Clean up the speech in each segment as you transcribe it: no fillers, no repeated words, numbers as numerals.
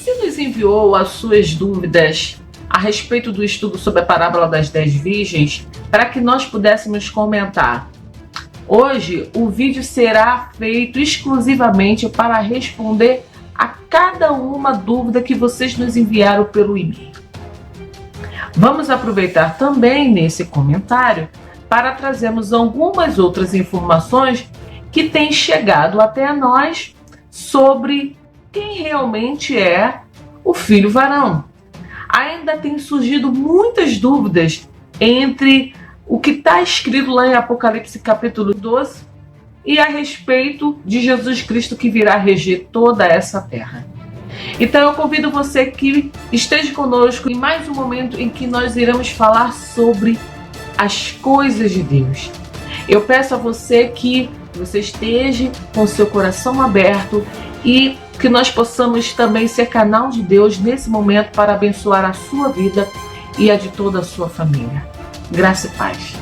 se nos enviou as suas dúvidas a respeito do estudo sobre a parábola das 10 virgens, para que nós pudéssemos comentar. Hoje o vídeo será feito exclusivamente para responder a cada uma dúvida que vocês nos enviaram pelo e-mail. Vamos aproveitar também nesse comentário para trazermos algumas outras informações que têm chegado até nós sobre quem realmente é o filho varão. Ainda tem surgido muitas dúvidas entre o que está escrito lá em Apocalipse capítulo 12 e a respeito de Jesus Cristo que virá reger toda essa terra. Então eu convido você que esteja conosco em mais um momento em que nós iremos falar sobre as coisas de Deus. Eu peço a você que você esteja com seu coração aberto e que nós possamos também ser canal de Deus nesse momento para abençoar a sua vida e a de toda a sua família. Graça e paz.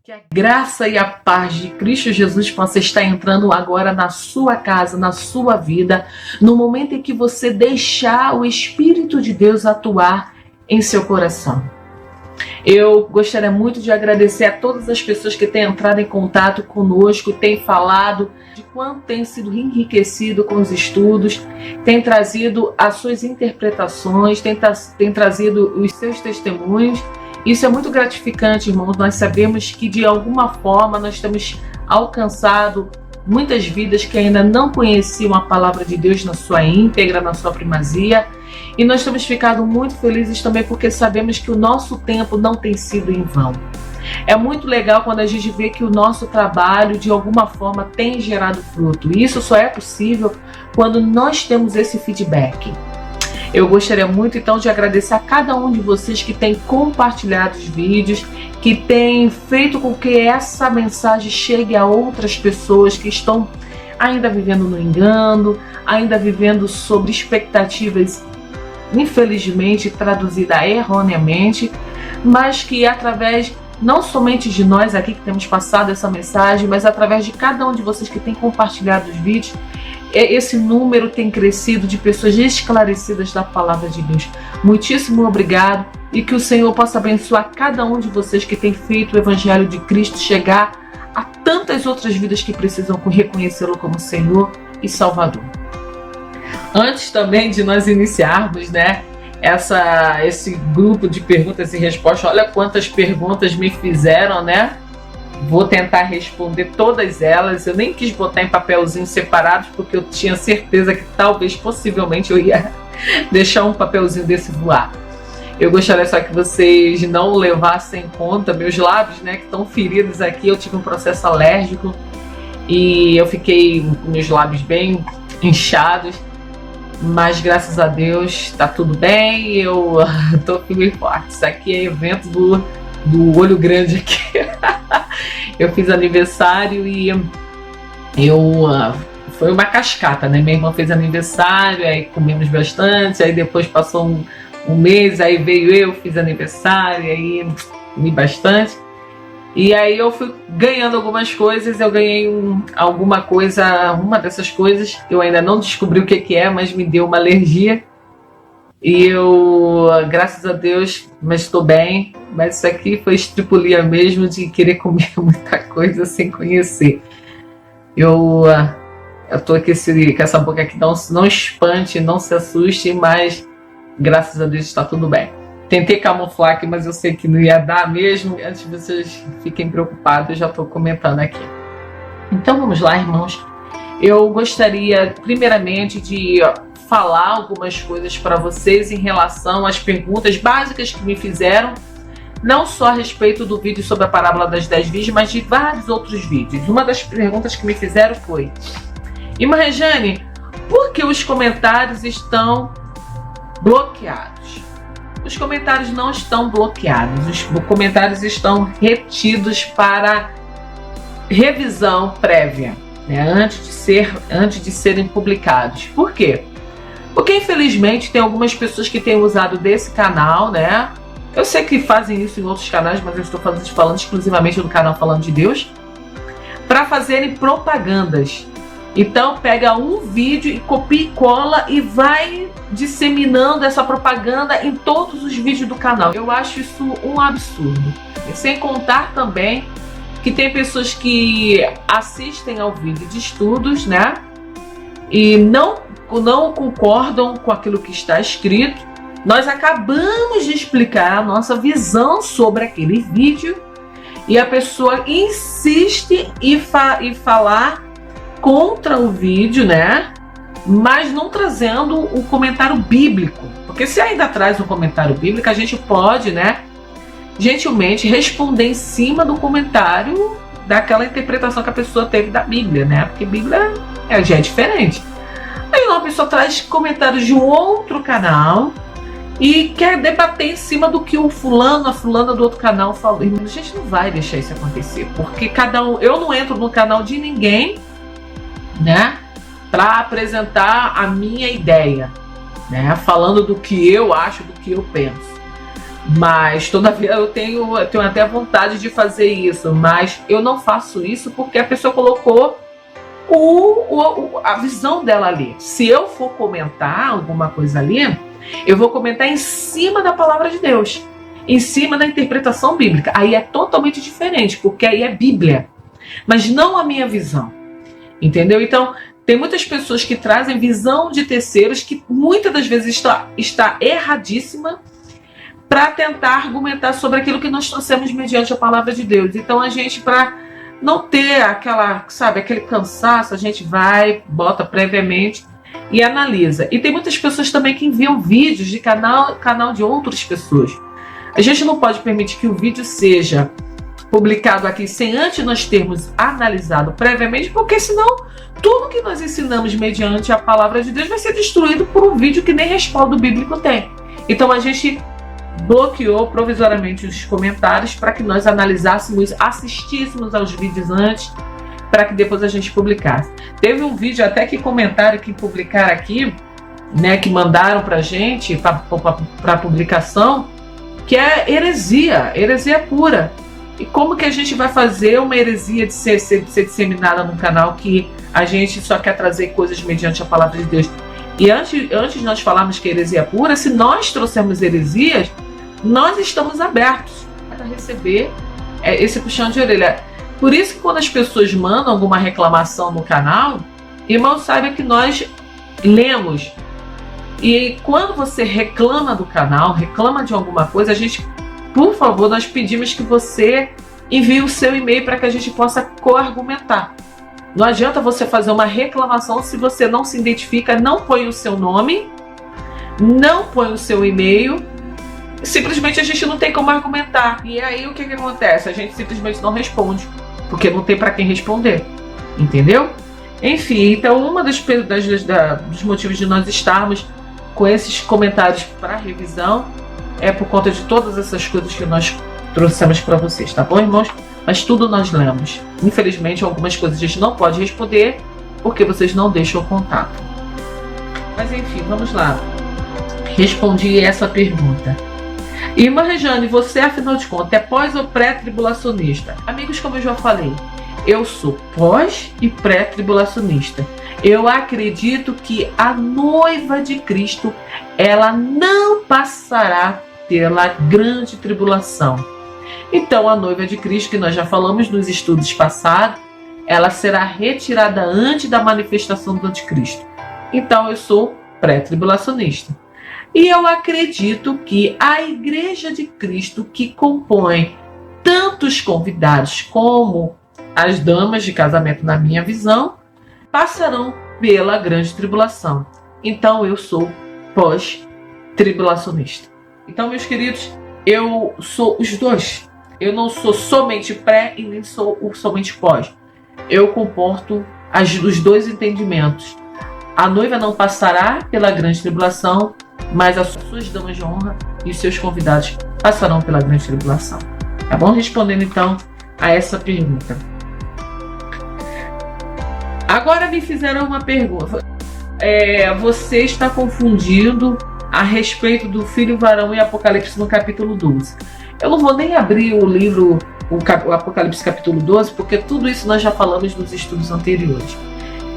Que a graça e a paz de Cristo Jesus possa estar entrando agora na sua casa, na sua vida, no momento em que você deixar o Espírito de Deus atuar em seu coração. Eu gostaria muito de agradecer a todas as pessoas que têm entrado em contato conosco, têm falado de quanto tem sido enriquecido com os estudos, têm trazido as suas interpretações, têm trazido os seus testemunhos. Isso é muito gratificante, irmãos. Nós sabemos que de alguma forma nós temos alcançado muitas vidas que ainda não conheciam a palavra de Deus na sua íntegra, na sua primazia. E nós temos ficado muito felizes também porque sabemos que o nosso tempo não tem sido em vão. É muito legal quando a gente vê que o nosso trabalho de alguma forma tem gerado fruto. E isso só é possível quando nós temos esse feedback. Eu gostaria muito então de agradecer a cada um de vocês que tem compartilhado os vídeos, que tem feito com que essa mensagem chegue a outras pessoas que estão ainda vivendo no engano, ainda vivendo sobre expectativas, infelizmente traduzida erroneamente, mas que através não somente de nós aqui que temos passado essa mensagem, mas através de cada um de vocês que tem compartilhado os vídeos, esse número tem crescido de pessoas esclarecidas da palavra de Deus. Muitíssimo obrigado e que o Senhor possa abençoar cada um de vocês que tem feito o Evangelho de Cristo chegar a tantas outras vidas que precisam reconhecê-lo como Senhor e Salvador. Antes também de nós iniciarmos, esse grupo de perguntas e respostas, olha quantas perguntas me fizeram, Vou tentar responder todas elas. Eu nem quis botar em papelzinhos separados porque eu tinha certeza que talvez, possivelmente, eu ia deixar um papelzinho desse voar. Eu gostaria só que vocês não levassem em conta meus lábios, que estão feridos aqui. Eu tive um processo alérgico e eu fiquei com meus lábios bem inchados. Mas graças a Deus está tudo bem. Eu tô firme e forte. Isso aqui é evento do olho grande aqui. Eu fiz aniversário e foi uma cascata, Minha irmã fez aniversário, aí comemos bastante, aí depois passou um mês, aí veio eu, fiz aniversário, aí li bastante. E aí eu fui ganhando algumas coisas, eu ganhei alguma coisa, uma dessas coisas, eu ainda não descobri o que é, mas me deu uma alergia. E eu, graças a Deus, mas estou bem. Mas isso aqui foi estripulia mesmo de querer comer muita coisa sem conhecer. Eu tô com essa boca aqui, não espante, não se assuste, mas graças a Deus está tudo bem. Tentei camuflar aqui, mas eu sei que não ia dar mesmo. Antes que vocês fiquem preocupados, eu já estou comentando aqui. Então vamos lá, irmãos. Eu gostaria, primeiramente, de falar algumas coisas para vocês em relação às perguntas básicas que me fizeram, não só a respeito do vídeo sobre a parábola das 10 virgens, mas de vários outros vídeos. Uma das perguntas que me fizeram foi: Irmã Rejane, por que os comentários estão bloqueados? Os comentários não estão bloqueados, os comentários estão retidos para revisão prévia, né, antes de serem publicados. Por quê? Porque infelizmente tem algumas pessoas que têm usado desse canal, né? Eu sei que fazem isso em outros canais, mas eu estou falando exclusivamente do canal Falando de Deus, para fazerem propagandas. Então pega um vídeo e copia e cola e vai disseminando essa propaganda em todos os vídeos do canal. Eu acho isso um absurdo. E sem contar também que tem pessoas que assistem ao vídeo de estudos, né? E não concordam com aquilo que está escrito. Nós acabamos de explicar a nossa visão sobre aquele vídeo e a pessoa insiste em falar contra o vídeo, né? Mas não trazendo o comentário bíblico. Porque se ainda traz um comentário bíblico, a gente pode, né, gentilmente responder em cima do comentário daquela interpretação que a pessoa teve da Bíblia, né? Porque Bíblia já é diferente. Aí uma pessoa traz comentários de um outro canal e quer debater em cima do que o fulano, a fulana do outro canal falou. A gente não vai deixar isso acontecer, porque eu não entro no canal de ninguém, né, para apresentar a minha ideia, né, falando do que eu acho, do que eu penso. Mas todavia eu tenho até vontade de fazer isso, mas eu não faço isso porque a pessoa colocou a visão dela ali. Se eu for comentar alguma coisa ali, eu vou comentar em cima da palavra de Deus, em cima da interpretação bíblica. Aí é totalmente diferente, porque aí é Bíblia, mas não a minha visão. Entendeu? Então, tem muitas pessoas que trazem visão de terceiros que muitas das vezes está erradíssima para tentar argumentar sobre aquilo que nós trouxemos mediante a palavra de Deus. Então, a gente, para não ter aquele cansaço, a gente vai, bota previamente e analisa. E tem muitas pessoas também que enviam vídeos de canal de outras pessoas. A gente não pode permitir que o vídeo seja publicado aqui sem antes nós termos analisado previamente, porque senão tudo que nós ensinamos mediante a palavra de Deus vai ser destruído por um vídeo que nem respaldo bíblico tem. Então a gente bloqueou provisoriamente os comentários para que nós analisássemos, assistíssemos aos vídeos antes, para que depois a gente publicasse. Teve um vídeo até que comentaram que publicaram aqui, né, que mandaram para a gente, para publicação, que é heresia pura. E como que a gente vai fazer uma heresia de ser disseminada num canal que a gente só quer trazer coisas mediante a palavra de Deus? E antes de nós falarmos que é heresia pura, se nós trouxermos heresias, nós estamos abertos para receber esse puxão de orelha. Por isso que quando as pessoas mandam alguma reclamação no canal, irmão, saiba que nós lemos. E quando você reclama do canal, reclama de alguma coisa, a gente, por favor, nós pedimos que você envie o seu e-mail para que a gente possa co-argumentar. Não adianta você fazer uma reclamação se você não se identifica, não põe o seu nome, não põe o seu e-mail, simplesmente a gente não tem como argumentar. E aí o que acontece? A gente simplesmente não responde, porque não tem para quem responder, entendeu? Enfim, então dos motivos de nós estarmos com esses comentários para revisão é por conta de todas essas coisas que nós trouxemos para vocês, tá bom, irmãos? Mas tudo nós lemos. Infelizmente, algumas coisas a gente não pode responder porque vocês não deixam o contato. Mas enfim, vamos lá. Respondi essa pergunta. Irmã Rejane, você, afinal de contas, é pós ou pré-tribulacionista? Amigos, como eu já falei, eu sou pós e pré-tribulacionista. Eu acredito que a noiva de Cristo, ela não passará pela grande tribulação. Então, a noiva de Cristo, que nós já falamos nos estudos passados, ela será retirada antes da manifestação do anticristo. Então, eu sou pré-tribulacionista. E eu acredito que a Igreja de Cristo, que compõe tantos convidados como as damas de casamento, na minha visão, passarão pela grande tribulação. Então, eu sou pós-tribulacionista. Então, meus queridos, eu sou os dois. Eu não sou somente pré e nem sou somente pós. Eu comporto os dois entendimentos. A noiva não passará pela grande tribulação, mas as suas damas de honra e os seus convidados passarão pela grande tribulação. Tá bom? Respondendo então a essa pergunta. Agora me fizeram uma pergunta. Você está confundindo a respeito do filho varão em Apocalipse no capítulo 12. Eu não vou nem abrir o livro, o Apocalipse capítulo 12, porque tudo isso nós já falamos nos estudos anteriores.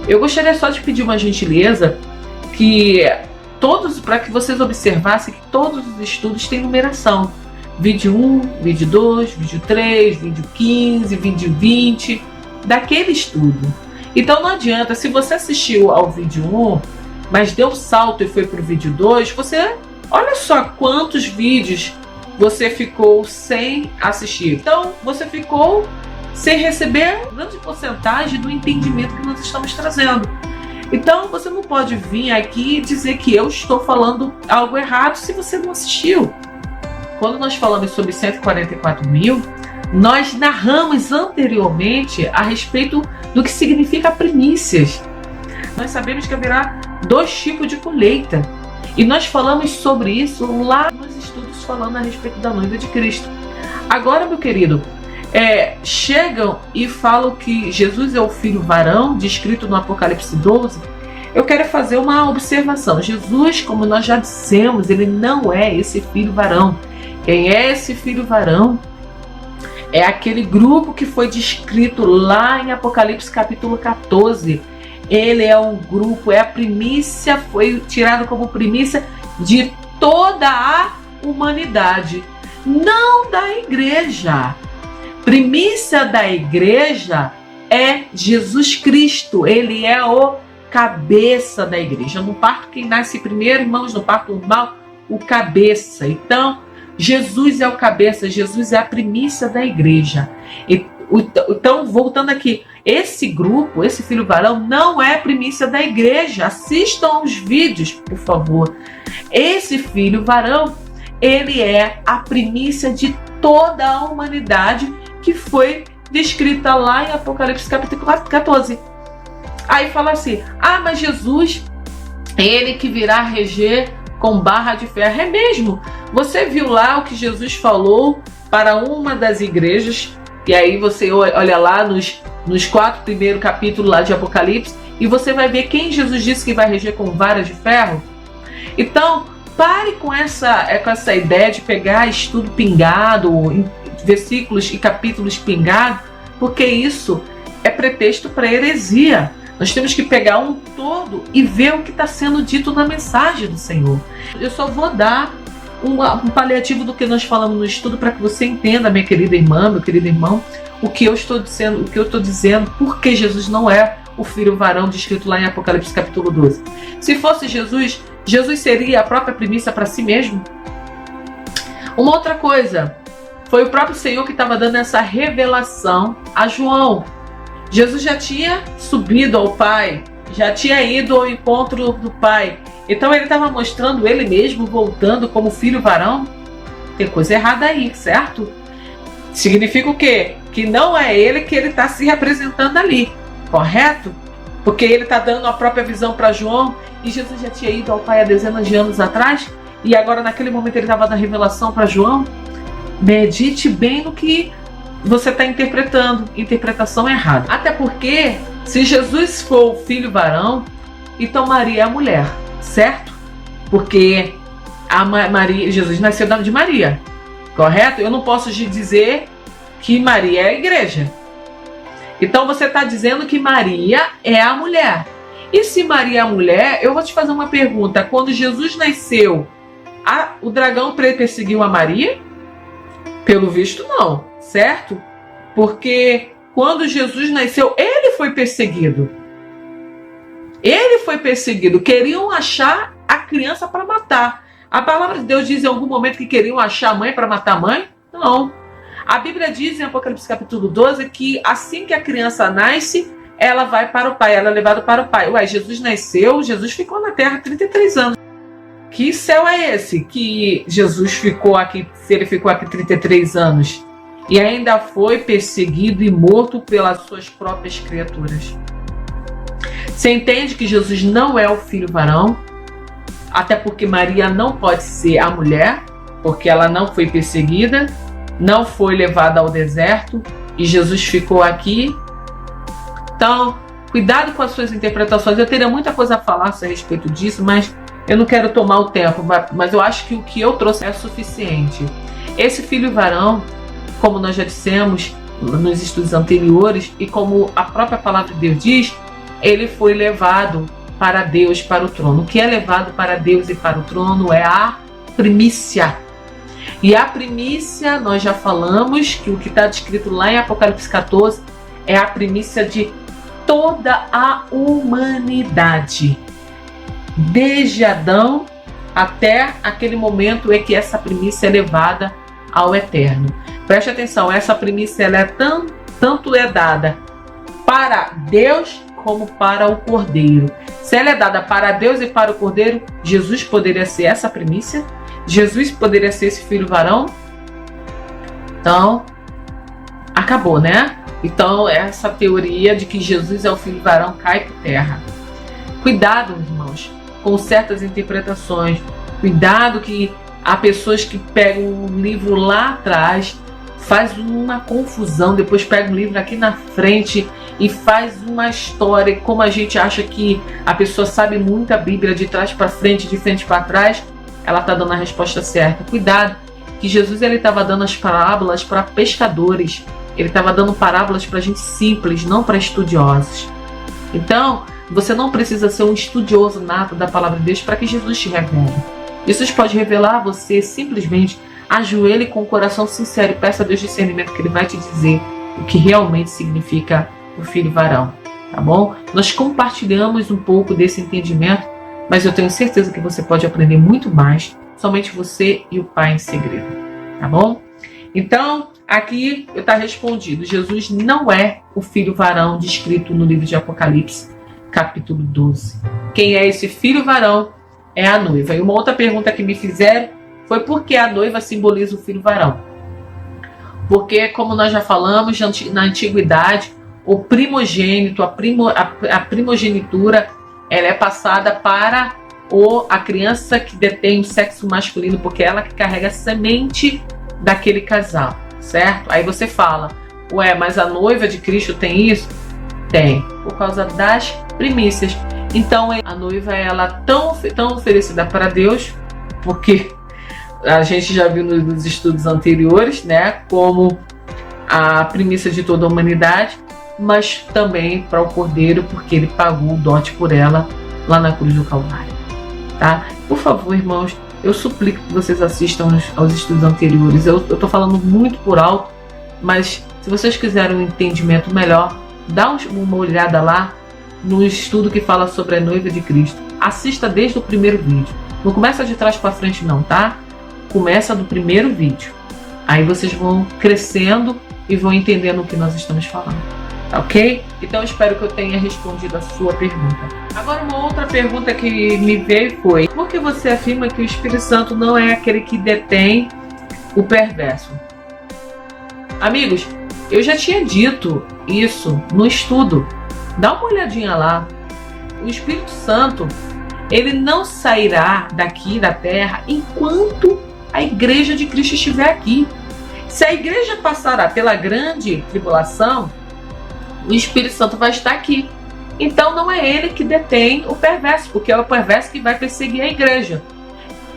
Eu gostaria só de pedir uma gentileza para que vocês observassem que todos os estudos têm numeração. Vídeo 1, vídeo 2, vídeo 3, vídeo 15, vídeo 20, daquele estudo. Então não adianta, se você assistiu ao vídeo 1, mas deu salto e foi para o vídeo 2, você, olha só quantos vídeos você ficou sem assistir. Então você ficou sem receber grande porcentagem do entendimento que nós estamos trazendo. Então você não pode vir aqui e dizer que eu estou falando algo errado se você não assistiu. Quando nós falamos sobre 144 mil, nós narramos anteriormente a respeito do que significa primícias. Nós sabemos que haverá 2 tipos de colheita. E nós falamos sobre isso lá nos estudos falando a respeito da noiva de Cristo. Agora, meu querido, chegam e falam que Jesus é o filho varão, descrito no Apocalipse 12. Eu quero fazer uma observação. Jesus, como nós já dissemos, ele não é esse filho varão. Quem é esse filho varão? É aquele grupo que foi descrito lá em Apocalipse capítulo 14. Ele é um grupo, é a primícia, foi tirado como primícia de toda a humanidade, não da igreja. Primícia da igreja é Jesus Cristo, ele é o cabeça da igreja. No parto, quem nasce primeiro, irmãos, no parto normal, o cabeça. Então, Jesus é o cabeça, Jesus é a primícia da igreja. Então, voltando aqui, esse grupo, esse filho varão, não é primícia da igreja. Assistam os vídeos, por favor. Esse filho varão, ele é a primícia de toda a humanidade que foi descrita lá em Apocalipse capítulo 14. Aí fala assim, mas Jesus, ele que virá reger com barra de ferro. É mesmo? Você viu lá o que Jesus falou para uma das igrejas? E aí você olha lá nos 4 primeiros capítulos lá de Apocalipse e você vai ver quem Jesus disse que vai reger com vara de ferro. Então, pare com essa ideia de pegar estudo pingado, versículos e capítulos pingados, porque isso é pretexto para heresia. Nós temos que pegar um todo e ver o que está sendo dito na mensagem do Senhor. Eu só vou dar um paliativo do que nós falamos no estudo para que você entenda, minha querida irmã, meu querido irmão, o que eu estou dizendo, porque Jesus não é o filho varão descrito lá em Apocalipse capítulo 12. Se fosse Jesus, Jesus seria a própria primícia para si mesmo? Uma outra coisa, foi o próprio Senhor que estava dando essa revelação a João. Jesus já tinha subido ao Pai, já tinha ido ao encontro do Pai. Então ele estava mostrando ele mesmo voltando como filho varão. Tem coisa errada aí, certo? Significa o quê? Que não é ele que ele está se representando ali, correto? Porque ele está dando a própria visão para João e Jesus já tinha ido ao Pai há dezenas de anos atrás e agora naquele momento ele estava dando a revelação para João. Medite bem no que você está interpretando, interpretação errada. Até porque, se Jesus for o filho varão, então Maria é a mulher, certo? Porque Maria, Jesus nasceu de Maria, correto? Eu não posso dizer que Maria é a igreja. Então você está dizendo que Maria é a mulher. E se Maria é a mulher, eu vou te fazer uma pergunta. Quando Jesus nasceu, o dragão perseguiu a Maria? Pelo visto, não, certo? Porque quando Jesus nasceu, ele foi perseguido. Ele foi perseguido. Queriam achar a criança para matar. A palavra de Deus diz em algum momento que queriam achar a mãe para matar a mãe? Não. A Bíblia diz em Apocalipse capítulo 12 que assim que a criança nasce, ela vai para o pai, ela é levada para o pai. Ué, Jesus nasceu, Jesus ficou na terra 33 anos. Que céu é esse que Jesus ficou aqui, se ele ficou aqui 33 anos? E ainda foi perseguido e morto pelas suas próprias criaturas. Você entende que Jesus não é o filho varão? Até porque Maria não pode ser a mulher, porque ela não foi perseguida, não foi levada ao deserto e Jesus ficou aqui. Então, cuidado com as suas interpretações. Eu teria muita coisa a falar a respeito disso, mas eu não quero tomar o tempo. Mas eu acho que o que eu trouxe é suficiente. Esse filho varão, como nós já dissemos nos estudos anteriores, e como a própria palavra de Deus diz, ele foi levado para Deus, para o trono. O que é levado para Deus e para o trono é a primícia. E a primícia, nós já falamos que o que está descrito lá em Apocalipse 14 é a primícia de toda a humanidade. Desde Adão até aquele momento é que essa primícia é levada ao eterno. Preste atenção, essa primícia ela é tanto é dada para Deus como para o Cordeiro. Se ela é dada para Deus e para o Cordeiro, Jesus poderia ser essa primícia? Jesus poderia ser esse filho varão? Então, acabou, né? Então, essa teoria de que Jesus é o filho varão cai por terra. Cuidado, irmãos, com certas interpretações. Cuidado que há pessoas que pegam um livro lá atrás, faz uma confusão, depois pega um livro aqui na frente e faz uma história, como a gente acha que a pessoa sabe muito a Bíblia de trás para frente, de frente para trás, ela está dando a resposta certa. Cuidado, que Jesus ele estava dando as parábolas para pescadores, ele estava dando parábolas para gente simples, não para estudiosos. Então, você não precisa ser um estudioso nato da palavra de Deus para que Jesus te revele. Jesus pode revelar a você simplesmente. Ajoelhe com o coração sincero e peça a Deus discernimento, que ele vai te dizer o que realmente significa o filho varão, tá bom? Nós compartilhamos um pouco desse entendimento, mas eu tenho certeza que você pode aprender muito mais, somente você e o Pai em segredo, tá bom? Então, aqui está respondido. Jesus não é o filho varão descrito no livro de Apocalipse, capítulo 12. Quem é esse filho varão é a noiva. E uma outra pergunta que me fizeram foi por que a noiva simboliza o filho varão. Porque, como nós já falamos, na antiguidade, o primogênito, a primogenitura, ela é passada para a criança que detém o sexo masculino, porque é ela que carrega a semente daquele casal, certo? Aí você fala, ué, mas a noiva de Cristo tem isso? Tem, por causa das primícias. Então, a noiva, ela é tão oferecida para Deus, porque a gente já viu nos estudos anteriores, né, como a primícia de toda a humanidade, mas também para o Cordeiro, porque ele pagou o dote por ela lá na cruz do Calvário, tá? Por favor, irmãos, eu suplico que vocês assistam aos estudos anteriores. Eu estou falando muito por alto, mas se vocês quiserem um entendimento melhor, dá uma olhada lá no estudo que fala sobre a noiva de Cristo. Assista desde o primeiro vídeo. Não começa de trás para frente não, tá? Começa do primeiro vídeo. Aí vocês vão crescendo e vão entendendo o que nós estamos falando. Tá ok? Então eu espero que eu tenha respondido a sua pergunta. Agora, uma outra pergunta que me veio foi: por que você afirma que o Espírito Santo não é aquele que detém o perverso? Amigos, eu já tinha dito isso no estudo. Dá uma olhadinha lá. O Espírito Santo, ele não sairá daqui da terra enquanto a igreja de Cristo estiver aqui. Se a igreja passará pela grande tribulação, o Espírito Santo vai estar aqui. Então não é ele que detém o perverso, porque é o perverso que vai perseguir a igreja.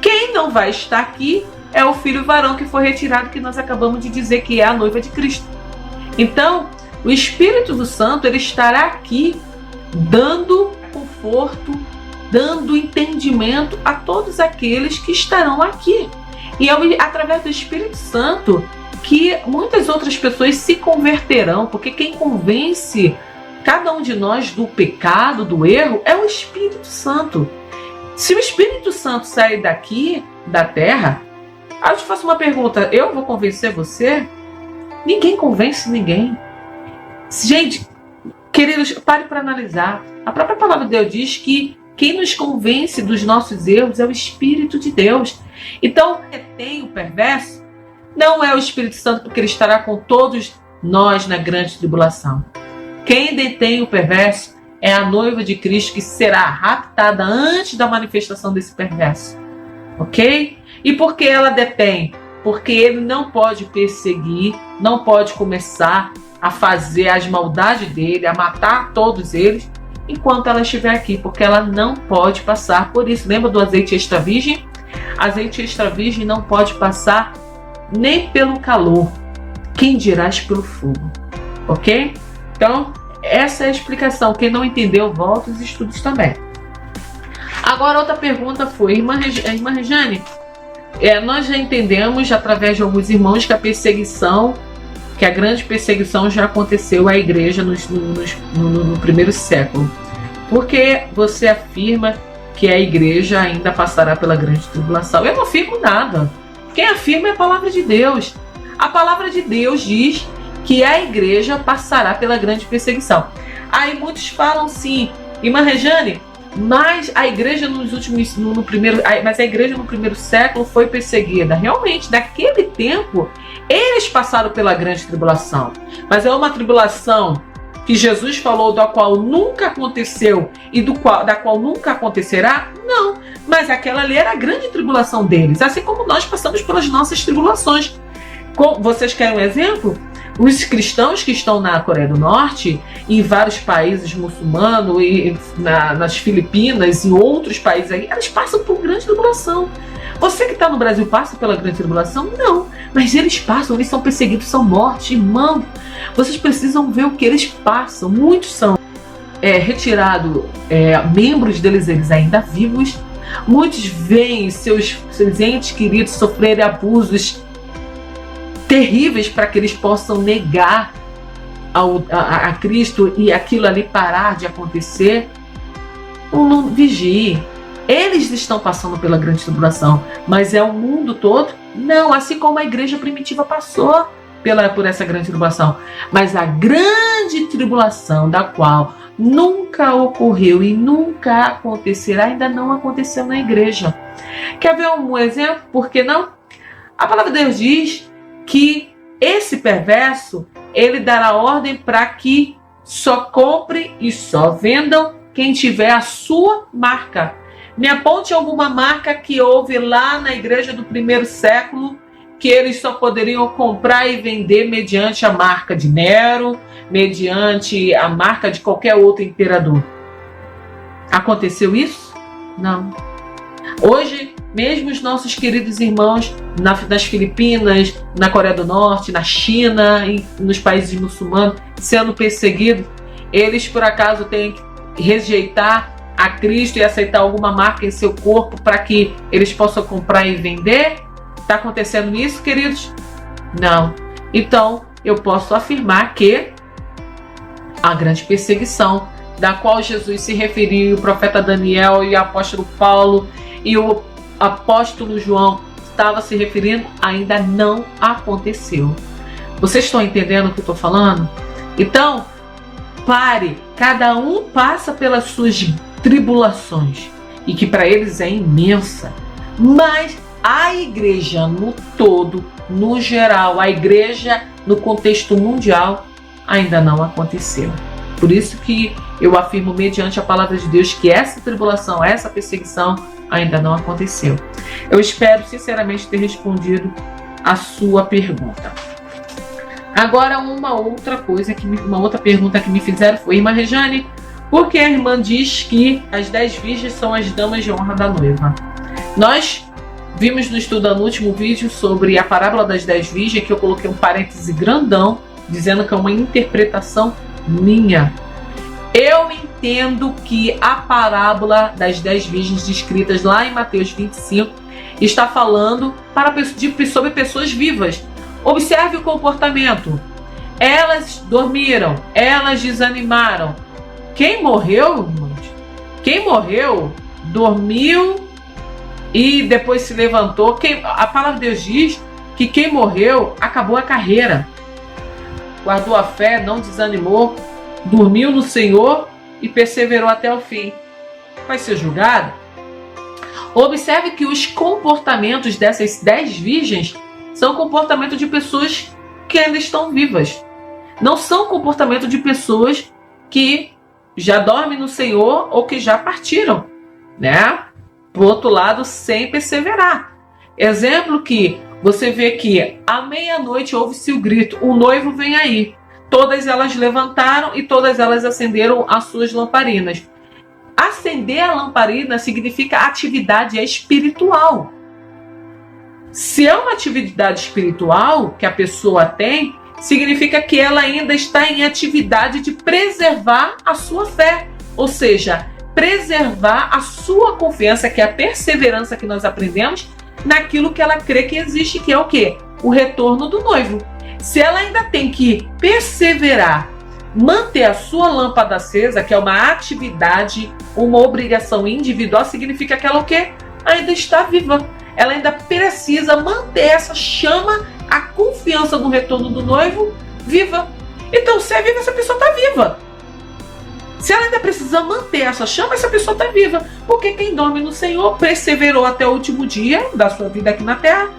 Quem não vai estar aqui é o filho varão que foi retirado, que nós acabamos de dizer que é a noiva de Cristo. Então, o Espírito Santo, ele estará aqui dando conforto, dando entendimento a todos aqueles que estarão aqui. E é através do Espírito Santo que muitas outras pessoas se converterão, porque quem convence cada um de nós do pecado, do erro, é o Espírito Santo. Se o Espírito Santo sair daqui, da terra, eu te faço uma pergunta, eu vou convencer você? Ninguém convence ninguém. Gente, queridos, pare para analisar. A própria palavra de Deus diz que quem nos convence dos nossos erros é o Espírito de Deus. Então, quem tem o perverso não é o Espírito Santo, porque ele estará com todos nós na grande tribulação. Quem detém o perverso é a noiva de Cristo, que será raptada antes da manifestação desse perverso. Ok? E por que ela detém? Porque ele não pode perseguir, não pode começar a fazer as maldades dele, a matar todos eles, enquanto ela estiver aqui, porque ela não pode passar por isso. Lembra do azeite extra virgem? Azeite extra virgem não pode passar nem pelo calor, quem dirás pelo fogo. Ok? Então, essa é a explicação. Quem não entendeu, volta os estudos também. Agora, outra pergunta foi, irmã Regiane, nós já entendemos, através de alguns irmãos, que a grande perseguição já aconteceu à igreja no primeiro século. Por que você afirma que a igreja ainda passará pela grande tribulação? Eu não afirmo nada. Quem afirma é a palavra de Deus. A palavra de Deus diz que a igreja passará pela grande perseguição. Aí muitos falam sim, irmã Regiane, mas a igreja no primeiro século foi perseguida. Realmente, naquele tempo, eles passaram pela grande tribulação. Mas é uma tribulação que Jesus falou, da qual nunca aconteceu e da qual nunca acontecerá? Não. Mas aquela ali era a grande tribulação deles, assim como nós passamos pelas nossas tribulações. Vocês querem um exemplo? Os cristãos que estão na Coreia do Norte, em vários países muçulmanos, e nas Filipinas e outros países aí, eles passam por grande tribulação. Você que está no Brasil passa pela grande tribulação? Não, mas eles passam, eles são perseguidos, são mortos, irmão. Vocês precisam ver o que eles passam. Muitos são retirados, membros deles ainda vivos. Muitos veem seus entes queridos sofrerem abusos terríveis para que eles possam negar a Cristo e aquilo ali parar de acontecer. Não vigie. Eles estão passando pela grande tribulação, mas é o mundo todo? Não, assim como a igreja primitiva passou por essa grande tribulação. Mas a grande tribulação, da qual nunca ocorreu e nunca acontecerá, ainda não aconteceu na igreja. Quer ver um exemplo? Por que não? A palavra de Deus diz que esse perverso, ele dará ordem para que só compre e só vendam quem tiver a sua marca. Me aponte alguma marca que houve lá na igreja do primeiro século, que eles só poderiam comprar e vender mediante a marca de Nero, mediante a marca de qualquer outro imperador. Aconteceu isso? Não. Hoje, mesmo os nossos queridos irmãos nas Filipinas, na Coreia do Norte, na China, nos países muçulmanos, sendo perseguidos, eles por acaso têm que rejeitar a Cristo e aceitar alguma marca em seu corpo para que eles possam comprar e vender? Está acontecendo isso, queridos? Não. Então, eu posso afirmar que a grande perseguição, da qual Jesus se referiu, o profeta Daniel e o apóstolo Paulo e o apóstolo João estava se referindo, ainda não aconteceu. Vocês estão entendendo o que eu estou falando? Então, pare. Cada um passa pelas suas tribulações, e que para eles é imensa. Mas a igreja no todo, no geral, a igreja no contexto mundial, ainda não aconteceu. Por isso que eu afirmo, mediante a palavra de Deus, que essa tribulação, essa perseguição ainda não aconteceu. Eu espero sinceramente ter respondido a sua pergunta. Agora, uma outra pergunta que me fizeram foi: irmã Regiane, por que a irmã diz que as 10 virgens são as damas de honra da noiva? Nós Vimos no estudo no último vídeo sobre a parábola das 10 virgens, que eu coloquei um parêntese grandão, dizendo que é uma interpretação minha. Eu entendo que a parábola das 10 virgens descritas lá em Mateus 25 está falando sobre pessoas vivas. Observe o comportamento. Elas dormiram, elas desanimaram. Quem morreu, irmãos? Quem morreu, dormiu e depois se levantou. A palavra de Deus diz que quem morreu acabou a carreira. Guardou a fé, não desanimou, dormiu no Senhor e perseverou até o fim. Vai ser julgado? Observe que os comportamentos dessas 10 virgens são comportamentos de pessoas que ainda estão vivas. Não são comportamento de pessoas que já dormem no Senhor ou que já partiram, né? Por outro lado, sem perseverar. Exemplo que você vê que à meia-noite ouve-se o grito, o noivo vem aí. Todas elas levantaram e todas elas acenderam as suas lamparinas. Acender a lamparina significa atividade espiritual. Se é uma atividade espiritual que a pessoa tem, significa que ela ainda está em atividade de preservar a sua fé. Ou seja, preservar a sua confiança, que é a perseverança que nós aprendemos, naquilo que ela crê que existe, que é o quê? O retorno do noivo. Se ela ainda tem que perseverar, manter a sua lâmpada acesa, que é uma atividade, uma obrigação individual, significa que ela o quê? Ainda está viva. Ela ainda precisa manter essa chama, a confiança no retorno do noivo, viva. Então, se é viva, essa pessoa está viva. Se ela ainda precisa manter essa chama, essa pessoa está viva. Porque quem dorme no Senhor perseverou até o último dia da sua vida aqui na terra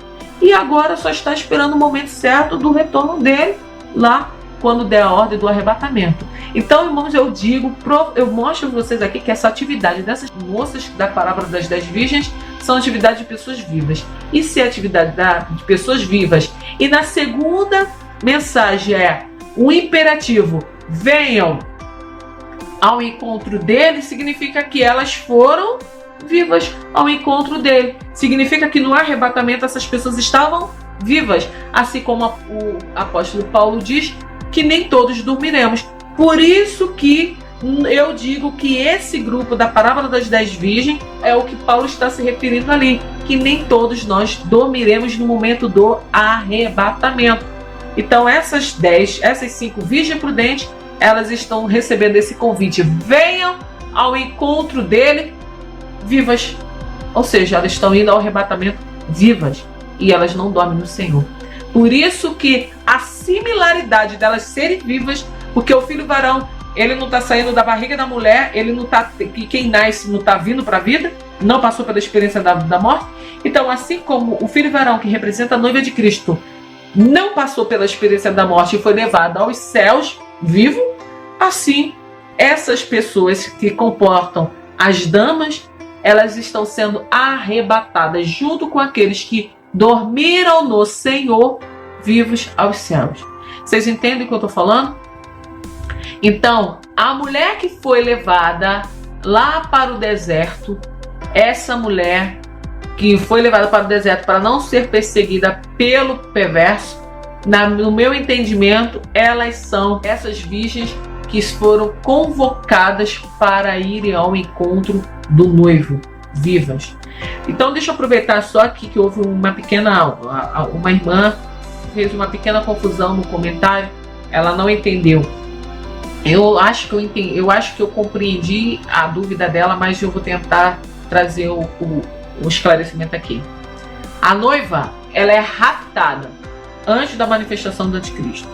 e agora só está esperando o momento certo do retorno dele lá quando der a ordem do arrebatamento. Então, irmãos, eu mostro para vocês aqui que essa atividade dessas moças da parábola das 10 virgens são atividade de pessoas vivas. E se é atividade de pessoas vivas, e na segunda mensagem é um imperativo, venham ao encontro dele, significa que elas foram vivas ao encontro dele. Significa que no arrebatamento essas pessoas estavam vivas, assim como o apóstolo Paulo diz que nem todos dormiremos. Por isso que eu digo que esse grupo da parábola das 10 virgens é o que Paulo está se referindo ali, que nem todos nós dormiremos no momento do arrebatamento. Então essas 5 virgens prudentes, elas estão recebendo esse convite, venham ao encontro dele vivas, ou seja, elas estão indo ao arrebatamento vivas e elas não dormem no Senhor. Por isso que a similaridade delas serem vivas, porque o filho varão, ele não está saindo da barriga da mulher, ele não tá, quem nasce não está vindo para a vida, não passou pela experiência da morte. Então, assim como o filho varão, que representa a noiva de Cristo, não passou pela experiência da morte e foi levado aos céus vivo, assim, essas pessoas que comportam as damas, elas estão sendo arrebatadas junto com aqueles que dormiram no Senhor, vivos aos céus. Vocês entendem o que eu estou falando? Então, a mulher que foi levada lá para o deserto, essa mulher que foi levada para o deserto para não ser perseguida pelo perverso, no meu entendimento, elas são essas virgens que foram convocadas para irem ao encontro do noivo, vivas. Então, deixa eu aproveitar só aqui que houve uma irmã fez uma pequena confusão no comentário, ela não entendeu. Eu acho que eu compreendi a dúvida dela, mas eu vou tentar trazer o esclarecimento aqui. A noiva, ela é raptada antes da manifestação do anticristo.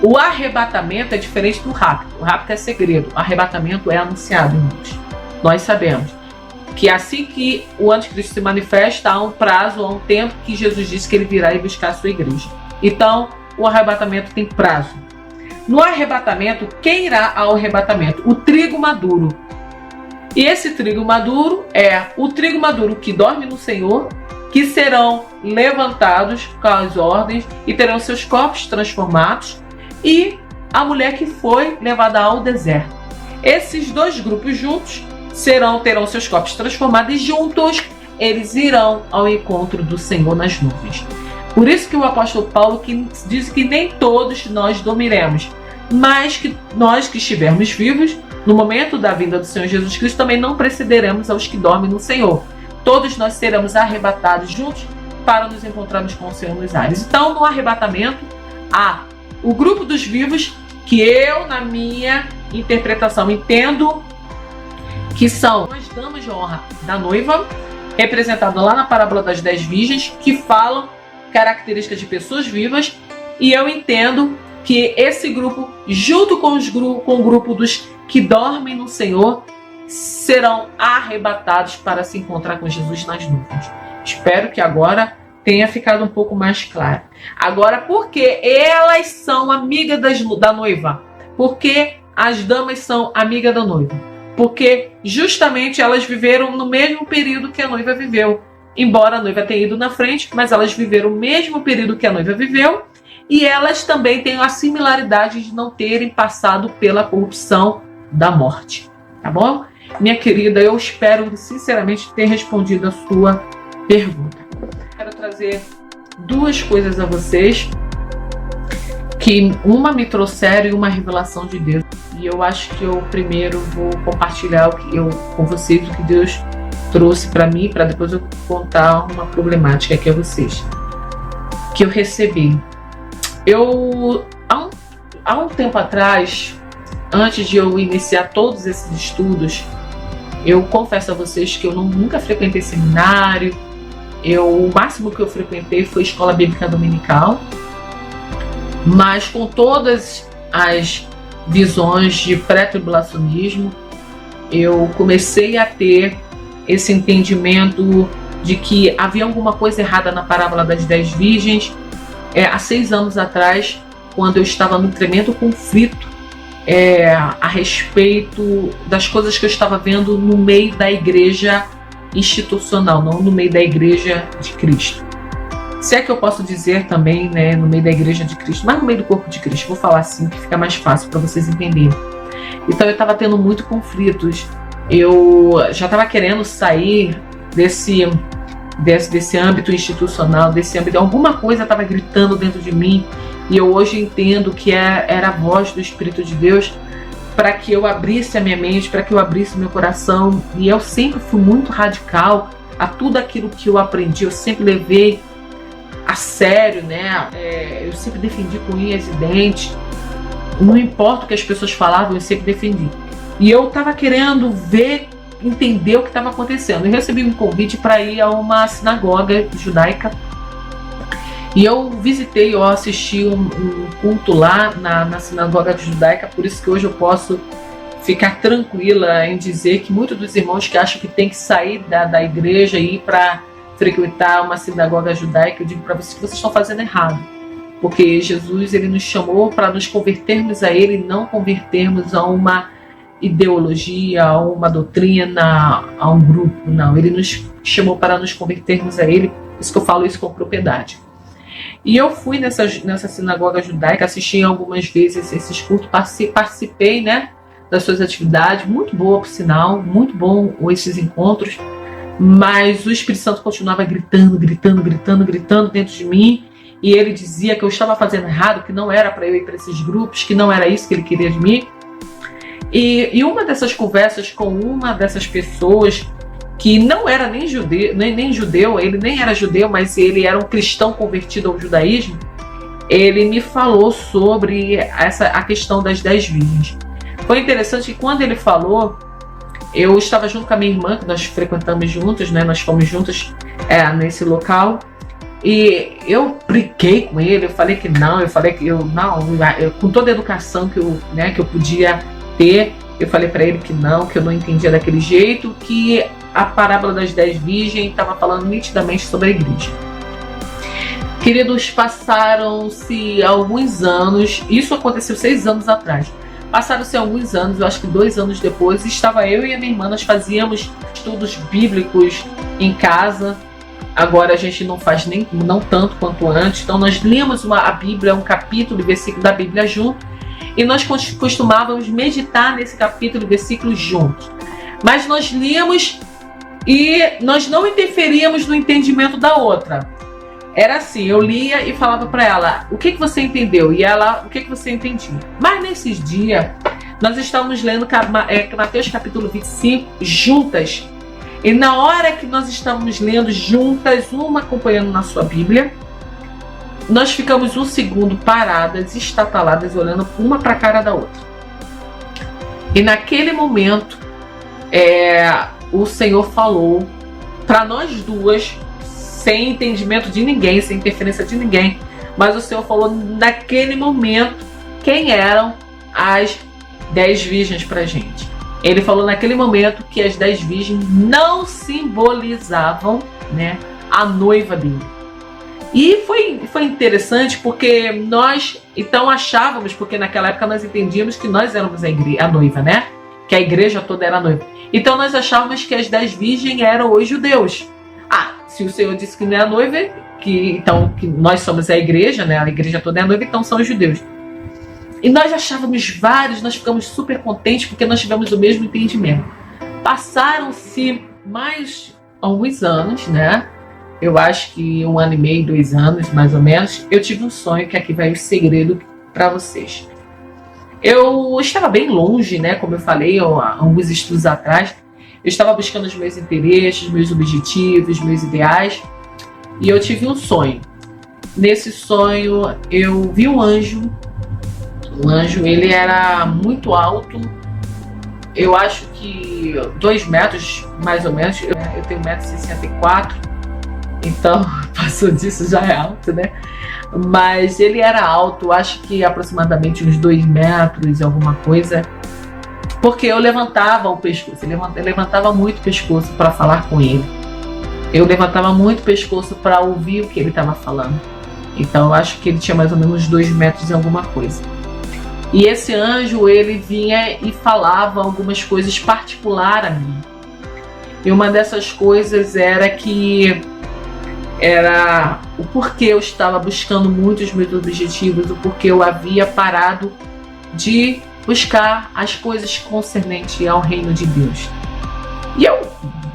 O arrebatamento é diferente do rapto. O rapto é segredo, o arrebatamento é anunciado, irmãos. Nós sabemos que assim que o anticristo se manifesta, há um prazo, há um tempo que Jesus disse que ele virá e buscar a sua igreja. Então, o arrebatamento tem prazo. No arrebatamento, quem irá ao arrebatamento? O trigo maduro. E esse trigo maduro é o trigo maduro que dorme no Senhor, que serão levantados com as ordens e terão seus corpos transformados, e a mulher que foi levada ao deserto. Esses dois grupos juntos terão seus corpos transformados e juntos eles irão ao encontro do Senhor nas nuvens. Por isso que o apóstolo Paulo diz que nem todos nós dormiremos, mas que nós que estivermos vivos, no momento da vinda do Senhor Jesus Cristo, também não precederemos aos que dormem no Senhor. Todos nós seremos arrebatados juntos para nos encontrarmos com o Senhor nos ares. Então, no arrebatamento, há o grupo dos vivos, que eu, na minha interpretação, entendo que são as damas de honra da noiva, representado lá na parábola das 10 virgens, que falam características de pessoas vivas, e eu entendo que esse grupo, junto com o grupo dos que dormem no Senhor, serão arrebatados para se encontrar com Jesus nas nuvens. Espero que agora tenha ficado um pouco mais claro. Agora, por que elas são amigas da noiva? Porque as damas são amigas da noiva? Porque justamente elas viveram no mesmo período que a noiva viveu. Embora a noiva tenha ido na frente, mas elas viveram o mesmo período que a noiva viveu, e elas também têm a similaridade de não terem passado pela corrupção da morte. Tá bom? Minha querida, eu espero sinceramente ter respondido a sua pergunta. Quero trazer duas coisas a vocês, que uma me trouxeram e uma revelação de Deus. E eu acho que eu primeiro vou compartilhar com vocês o que Deus trouxe para mim, para depois eu contar uma problemática aqui a vocês, que eu recebi. Há um tempo atrás, antes de eu iniciar todos esses estudos, eu confesso a vocês que eu nunca frequentei seminário. O máximo que eu frequentei foi escola bíblica dominical, mas com todas as visões de pré-tribulacionismo, eu comecei a ter esse entendimento de que havia alguma coisa errada na parábola das 10 virgens, há 6 anos atrás, quando eu estava num tremendo conflito a respeito das coisas que eu estava vendo no meio da igreja institucional, não no meio da igreja de Cristo. Se é que eu posso dizer também, né, no meio da igreja de Cristo, mas no meio do corpo de Cristo, vou falar assim que fica mais fácil para vocês entenderem. Então eu estava tendo muitos conflitos, eu já estava querendo sair desse âmbito institucional, desse âmbito, alguma coisa estava gritando dentro de mim, e eu hoje entendo que era a voz do Espírito de Deus para que eu abrisse a minha mente, para que eu abrisse meu coração. E eu sempre fui muito radical a tudo aquilo que eu aprendi, eu sempre levei a sério, né? Eu sempre defendi com unhas e dentes, não importa o que as pessoas falavam, eu sempre defendi. E eu estava querendo entender o que estava acontecendo. Eu recebi um convite para ir a uma sinagoga judaica, e eu visitei, eu assisti um culto lá na sinagoga judaica, por isso que hoje eu posso ficar tranquila em dizer que muitos dos irmãos que acham que tem que sair da igreja e ir para frequentar uma sinagoga judaica, eu digo para vocês que vocês estão fazendo errado, porque Jesus ele nos chamou para nos convertermos a Ele, não convertermos a uma ideologia, a uma doutrina, a um grupo, não. Ele nos chamou para nos convertermos a Ele, por isso que eu falo isso com propriedade. E eu fui nessa sinagoga judaica, assisti algumas vezes esses cultos, participei, né, das suas atividades, muito boa por sinal, muito bom esses encontros, mas o Espírito Santo continuava gritando dentro de mim, e ele dizia que eu estava fazendo errado, que não era para eu ir para esses grupos, que não era isso que ele queria de mim. E uma dessas conversas com uma dessas pessoas, que não era nem judeu, ele nem era judeu, mas ele era um cristão convertido ao judaísmo, ele me falou sobre a questão das 10 virgens. Foi interessante que quando ele falou, eu estava junto com a minha irmã, que nós frequentamos juntos, né? Nós fomos juntos nesse local, e eu briguei com ele, eu falei que não, com toda a educação que eu podia ter, eu falei para ele que eu não entendia daquele jeito, que a parábola das 10 virgens estava falando nitidamente sobre a igreja. Queridos, passaram-se alguns anos, isso aconteceu 6 anos atrás, passaram-se alguns anos, eu acho que 2 anos depois, estava eu e a minha irmã, nós fazíamos estudos bíblicos em casa. Agora a gente não faz não tanto quanto antes, então nós lemos a Bíblia, um capítulo e versículo da Bíblia junto, e nós costumávamos meditar nesse capítulo e versículo juntos. Mas nós líamos e nós não interferíamos no entendimento da outra. Era assim, eu lia e falava para ela, o que você entendeu? E ela, o que você entendia? Mas nesses dias, nós estávamos lendo Mateus capítulo 25 juntas. E na hora que nós estávamos lendo juntas, uma acompanhando na sua Bíblia, nós ficamos um segundo paradas, estataladas, olhando uma para a cara da outra. E naquele momento, o Senhor falou para nós duas, sem entendimento de ninguém, sem interferência de ninguém, mas o Senhor falou naquele momento quem eram as 10 virgens para gente. Ele falou naquele momento que as 10 virgens não simbolizavam, né, a noiva dele. E foi interessante porque nós então achávamos, porque naquela época nós entendíamos que nós éramos a noiva, né? Que a igreja toda era a noiva. Então nós achávamos que as 10 virgens eram os judeus. Se o Senhor disse que não é a noiva, que nós somos a igreja, né? A igreja toda é a noiva, então são os judeus. E nós achávamos vários, nós ficamos super contentes porque nós tivemos o mesmo entendimento. Passaram-se mais alguns anos, né? Eu acho que 1 ano e meio, 2 anos, mais ou menos. Eu tive um sonho, que aqui vai o segredo para vocês. Eu estava bem longe, né? Como eu falei, há alguns estudos atrás. Eu estava buscando os meus interesses, meus objetivos, meus ideais. E eu tive um sonho. Nesse sonho, eu vi um anjo. O anjo, ele era muito alto. Eu acho que 2 metros, mais ou menos. Eu tenho 1,64 m. Então, passou disso, já é alto, né? Mas ele era alto, acho que aproximadamente uns 2 metros, alguma coisa. Porque eu levantava o pescoço, eu levantava muito o pescoço para falar com ele. Eu levantava muito o pescoço para ouvir o que ele estava falando. Então eu acho que ele tinha mais ou menos 2 metros e alguma coisa. E esse anjo, ele vinha e falava algumas coisas particulares a mim. E uma dessas coisas era o porquê eu estava buscando muito os meus objetivos, o porquê eu havia parado de buscar as coisas concernentes ao reino de Deus. E eu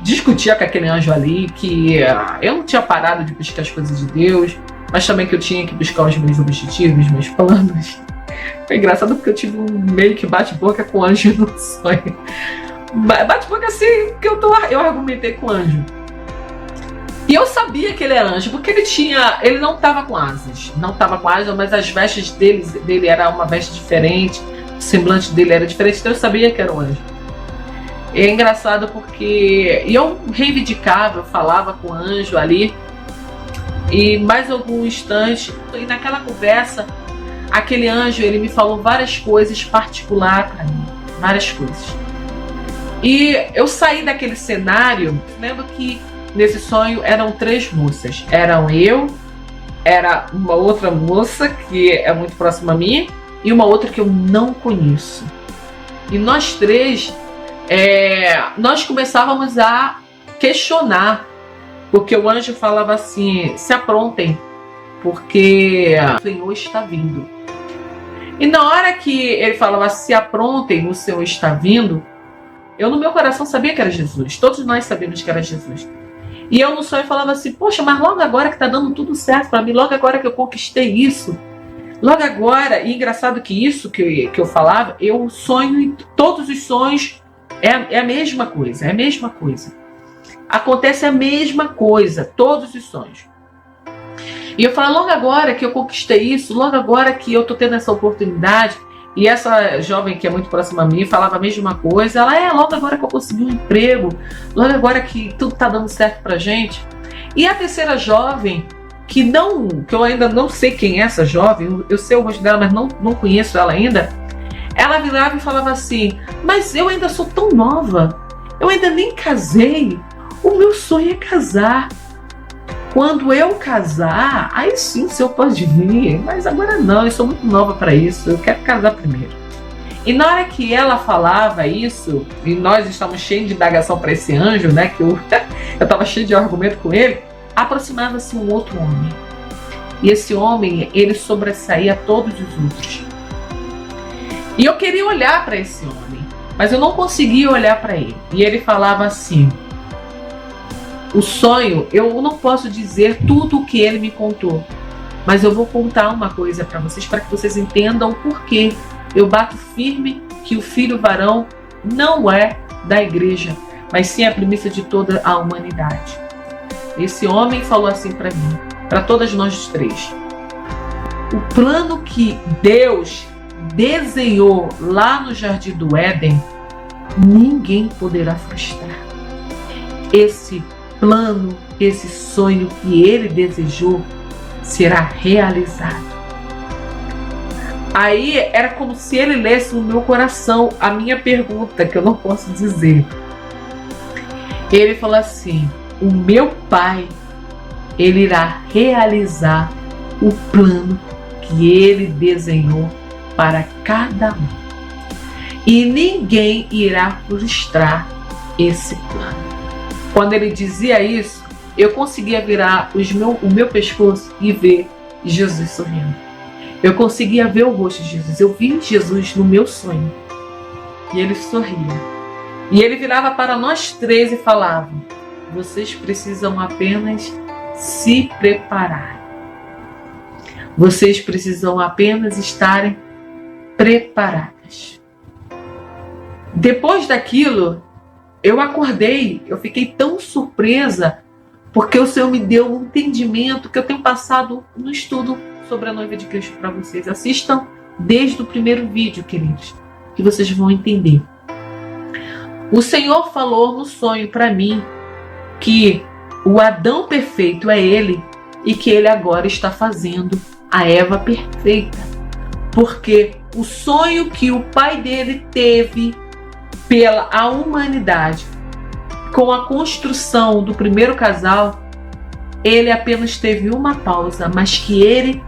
discutia com aquele anjo ali que eu não tinha parado de buscar as coisas de Deus, mas também que eu tinha que buscar os meus objetivos, meus planos. Foi engraçado porque eu tive um meio que bate-boca com o anjo no sonho. Bate-boca assim, que eu argumentei com o anjo. E eu sabia que ele era anjo, porque ele não estava com asas. Não estava com asas, mas as vestes dele era uma veste diferente. O semblante dele era diferente, então eu sabia que era um anjo. E é engraçado porque eu reivindicava, eu falava com o anjo ali, e mais algum instante, e naquela conversa, aquele anjo, ele me falou várias coisas particulares para mim, várias coisas. E eu saí daquele cenário, lembro que nesse sonho eram 3 moças, era uma outra moça que é muito próxima a mim, e uma outra que eu não conheço. E nós 3, nós começávamos a questionar, porque o anjo falava assim, se aprontem, porque o Senhor está vindo. E na hora que ele falava, se aprontem, o Senhor está vindo, eu no meu coração sabia que era Jesus, todos nós sabíamos que era Jesus. E eu no sonho falava assim, poxa, mas logo agora que está dando tudo certo para mim, logo agora que eu conquistei isso, logo agora, e engraçado que isso que eu falava, eu sonho em todos os sonhos, é a mesma coisa, é a mesma coisa. Acontece a mesma coisa, todos os sonhos. E eu falo, logo agora que eu conquistei isso, logo agora que eu tô tendo essa oportunidade, e essa jovem que é muito próxima a mim falava a mesma coisa, ela logo agora que eu consegui um emprego, logo agora que tudo tá dando certo pra gente. E a terceira jovem, que eu ainda não sei quem é essa jovem, eu sei o rosto dela, mas não conheço ela ainda, ela virava e falava assim, mas eu ainda sou tão nova, eu ainda nem casei, o meu sonho é casar. Quando eu casar, aí sim o senhor pode vir, mas agora não, eu sou muito nova para isso, eu quero casar primeiro. E na hora que ela falava isso, e nós estávamos cheios de indagação para esse anjo, né, que eu estava cheio de argumento com ele, aproximava-se um outro homem. E esse homem, ele sobressaía todos os outros. E eu queria olhar para esse homem, mas eu não conseguia olhar para ele. E ele falava assim, O sonho, eu não posso dizer tudo o que ele me contou, mas eu vou contar uma coisa para que vocês entendam o porquê eu bato firme que o filho varão não é da igreja, mas sim a premissa de toda a humanidade. Esse homem falou assim para mim, para todas nós três: o plano que Deus desenhou lá no Jardim do Éden, ninguém poderá frustrar. Esse plano, esse sonho que ele desejou será realizado. Aí era como se ele lesse no meu coração a minha pergunta, que eu não posso dizer. Ele falou assim: o meu pai, ele irá realizar o plano que ele desenhou para cada um. E ninguém irá frustrar esse plano. Quando ele dizia isso, eu conseguia virar o meu pescoço e ver Jesus sorrindo. Eu conseguia ver o rosto de Jesus. Eu vi Jesus no meu sonho. E ele sorria. E ele virava para nós três e falava: vocês precisam apenas se preparar. Vocês precisam apenas estarem preparadas. Depois daquilo, eu acordei, eu fiquei tão surpresa, porque o Senhor me deu um entendimento que eu tenho passado no estudo sobre a noiva de Cristo para vocês. Assistam desde o primeiro vídeo, queridos, que vocês vão entender. O Senhor falou no sonho para mim que o Adão perfeito é ele e que ele agora está fazendo a Eva perfeita. Porque o sonho que o pai dele teve pela a humanidade com a construção do primeiro casal, ele apenas teve uma pausa, mas que ele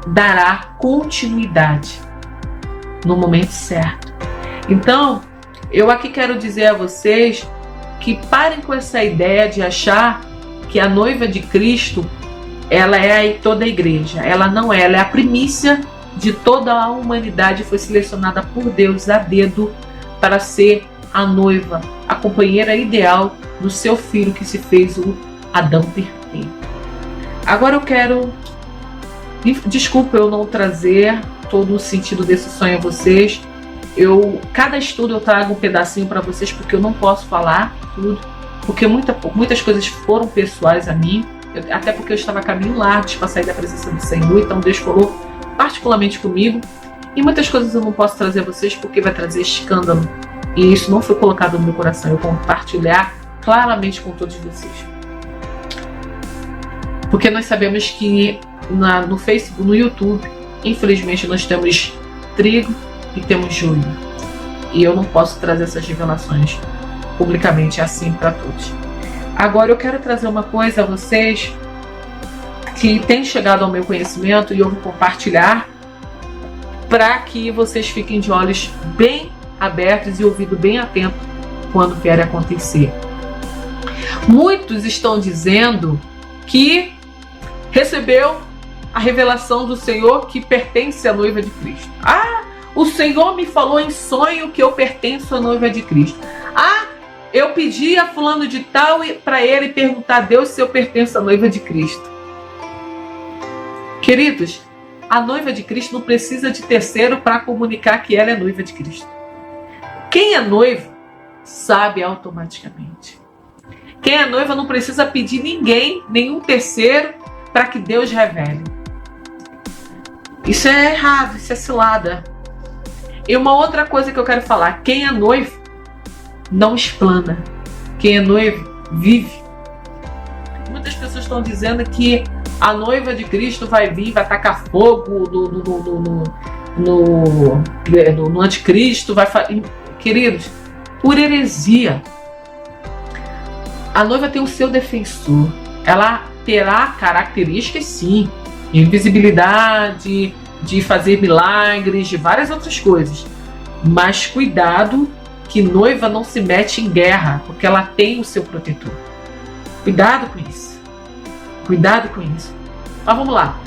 dará continuidade no momento certo. Então, eu aqui quero dizer a vocês que parem com essa ideia de achar que a noiva de Cristo, ela é toda a igreja. Ela não é, ela é a primícia de toda a humanidade, foi selecionada por Deus a dedo para ser a noiva, a companheira ideal do seu filho que se fez o Adão perfeito. Agora eu quero, desculpa eu não trazer todo o sentido desse sonho a vocês. Cada estudo eu trago um pedacinho para vocês, porque eu não posso falar tudo, porque muitas coisas foram pessoais a mim, até porque eu estava a caminho largo para sair da presença do Senhor, então Deus falou particularmente comigo, e muitas coisas eu não posso trazer a vocês porque vai trazer escândalo, e isso não foi colocado no meu coração, eu compartilhar claramente com todos vocês. Porque nós sabemos que no Facebook, no YouTube, infelizmente nós temos trigo e temos joio. E eu não posso trazer essas revelações publicamente assim para todos. Agora eu quero trazer uma coisa a vocês que tem chegado ao meu conhecimento e eu vou compartilhar para que vocês fiquem de olhos bem abertos e ouvido bem atento quando vier acontecer. Muitos estão dizendo que recebeu a revelação do Senhor que pertence à noiva de Cristo. O Senhor me falou em sonho que eu pertenço à noiva de Cristo. Eu pedi a fulano de tal para ele perguntar a Deus se eu pertenço à noiva de Cristo. Queridos, a noiva de Cristo não precisa de terceiro para comunicar que ela é noiva de Cristo. Quem é noivo sabe automaticamente. Quem é noiva não precisa pedir nenhum terceiro para que Deus revele. Isso é errado, isso é cilada. E uma outra coisa que eu quero falar: quem é noivo não explana. Quem é noivo vive. Muitas pessoas estão dizendo que a noiva de Cristo vai vir, vai tacar fogo no anticristo. Queridos, por heresia. A noiva tem o seu defensor. Ela terá características, sim, de invisibilidade, de fazer milagres, de várias outras coisas. Mas cuidado, que noiva não se mete em guerra, porque ela tem o seu protetor. Cuidado com isso. Cuidado com isso. Mas vamos lá.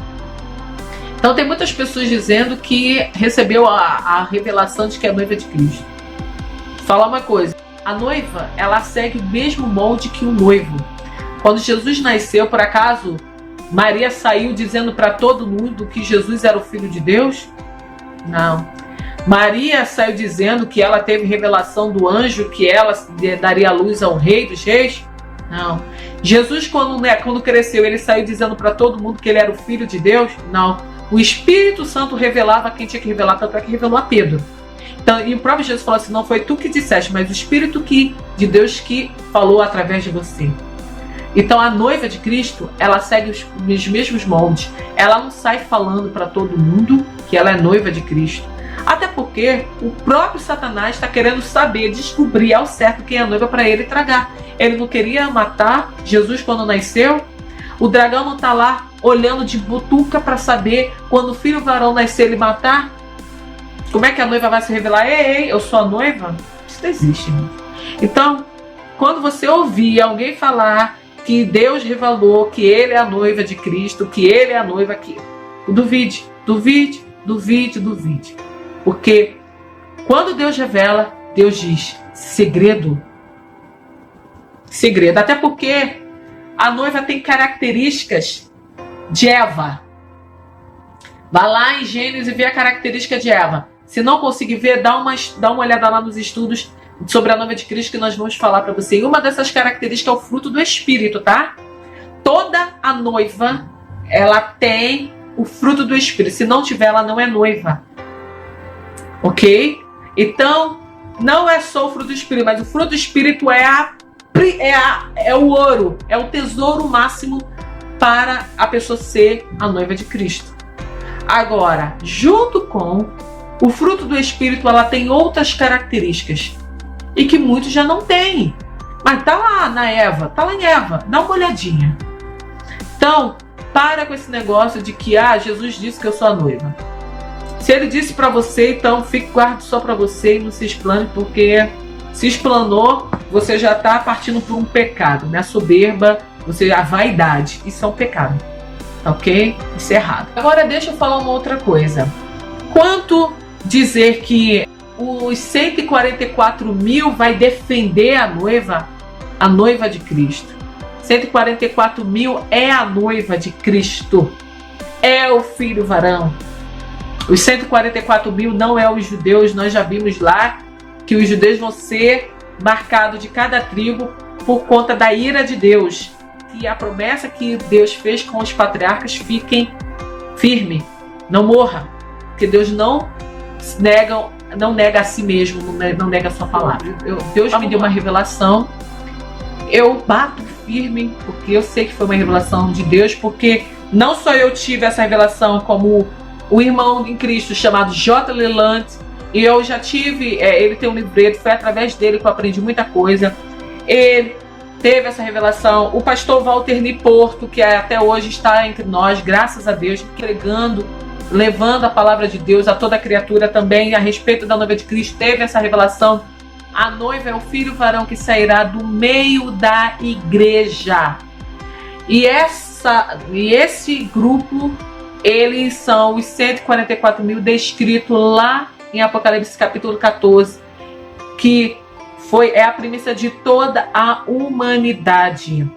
Então tem muitas pessoas dizendo que recebeu a revelação de que é noiva de Cristo. Falar uma coisa: a noiva, ela segue o mesmo molde que o noivo. Quando Jesus nasceu, por acaso, Maria saiu dizendo para todo mundo que Jesus era o Filho de Deus? Não. Maria saiu dizendo que ela teve revelação do anjo, que ela daria luz ao Rei dos Reis? Não. Jesus, quando cresceu, ele saiu dizendo para todo mundo que ele era o Filho de Deus? Não. O Espírito Santo revelava quem tinha que revelar, tanto é que revelou a Pedro. Então, e o próprio Jesus falou assim, não foi tu que disseste, mas o Espírito de Deus que falou através de você. Então a noiva de Cristo, ela segue os mesmos moldes. Ela não sai falando para todo mundo que ela é noiva de Cristo. Até porque o próprio Satanás está querendo saber, descobrir ao certo quem é a noiva para ele tragar. Ele não queria matar Jesus quando nasceu. O dragão não está lá olhando de butuca para saber quando o filho varão nascer ele matar. Como é que a noiva vai se revelar? Ei, eu sou a noiva? Isso não existe, irmão. Então, quando você ouvir alguém falar que Deus revelou que ele é a noiva de Cristo, que ele é a noiva aqui, duvide, duvide, duvide, duvide. Porque quando Deus revela, Deus diz segredo. Segredo. Até porque a noiva tem características de Eva. Vá lá em Gênesis e vê a característica de Eva. Se não conseguir ver, dá uma olhada lá nos estudos sobre a noiva de Cristo que nós vamos falar para você. E uma dessas características é o fruto do Espírito, tá? Toda a noiva, ela tem o fruto do Espírito. Se não tiver, ela não é noiva. Ok? Então, não é só o fruto do Espírito, mas o fruto do Espírito é o ouro, é o tesouro máximo para a pessoa ser a noiva de Cristo. Agora, junto com o fruto do Espírito, ela tem outras características e que muitos já não têm. Mas tá lá na Eva, tá lá em Eva, dá uma olhadinha. Então, para com esse negócio de que Jesus disse que eu sou a noiva. Se ele disse para você, então guarde só para você e não se explane, porque se explanou, você já está partindo por um pecado, né? A soberba, a vaidade, isso é um pecado, ok? Isso é errado. Agora deixa eu falar uma outra coisa. Quanto dizer que os 144 mil vai defender a noiva de Cristo. 144 mil é a noiva de Cristo, é o filho varão. Os 144 mil não é os judeus, nós já vimos lá que os judeus vão ser marcados de cada tribo por conta da ira de Deus. E a promessa que Deus fez com os patriarcas fiquem firme, não morra, porque Deus não nega a si mesmo, não nega a sua palavra. Deus me deu uma revelação, eu bato firme, porque eu sei que foi uma revelação de Deus, porque não só eu tive essa revelação como o irmão em Cristo chamado J. Leland, e eu já tive, ele tem um livreto, foi através dele que eu aprendi muita coisa. Ele teve essa revelação, o pastor Walter Niporto, que até hoje está entre nós, graças a Deus, pregando, levando a palavra de Deus a toda criatura também, a respeito da noiva de Cristo, teve essa revelação. A noiva é o filho varão que sairá do meio da igreja. E esse grupo, eles são os 144 mil descritos lá em Apocalipse capítulo 14, que é a premissa de toda a humanidade.